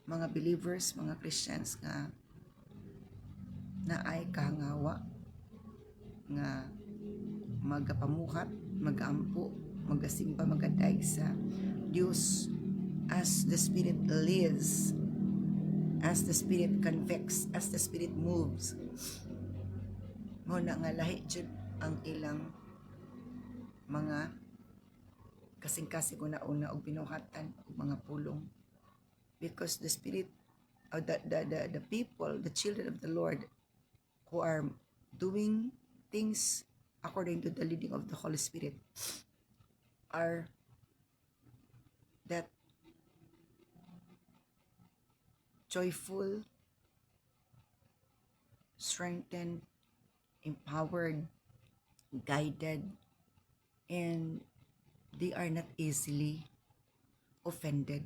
mga believers, mga Christians nga naay kahangawa nga magapamuhat, magampo, magasimba, magadaig sa Dios as the Spirit leads, as the Spirit convicts, as the Spirit moves. Mo na nga lahi jud ang ilang mga kasing-kasing una-una og binuhatan og mga pulong, because the Spirit the people, the children of the Lord who are doing things according to the leading of the Holy Spirit are that joyful, strengthened, empowered, guided, and they are not easily offended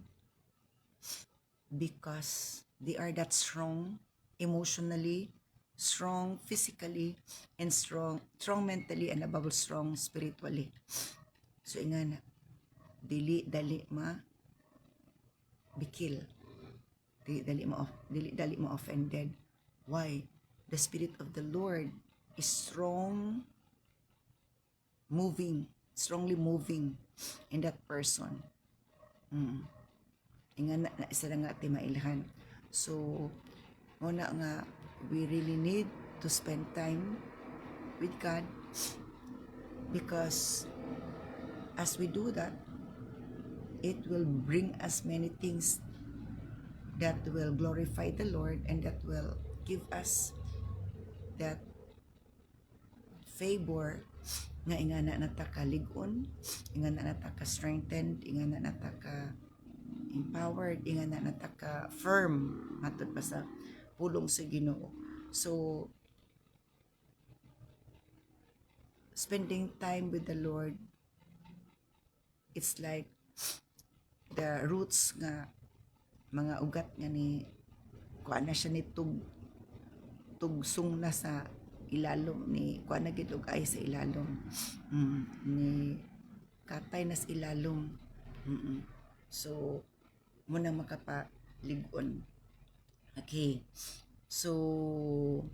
because they are that strong emotionally, strong physically, and strong mentally, and above all, strong spiritually. So ingan dili dali ma bikil, dili dali ma offended. Why? The Spirit of the Lord is strongly moving in that person. Ingan na isa na nga ati mailhan. So muna nga we really need to spend time with God, because as we do that, it will bring us many things that will glorify the Lord, and that will give us that favor nga ingana nataka ligon, ingana nataka strengthened, ingana nataka empowered, ingana nataka firm matud pa sa pulong sa Ginoo. So spending time with the Lord, it's like the roots nga mga ugat nga ni kuan na siya ni tugsong na sa ilalom ni kuan na gid og ay sa ilalom, ni katay na sa ilalom. So muna makapaligon. Okay, so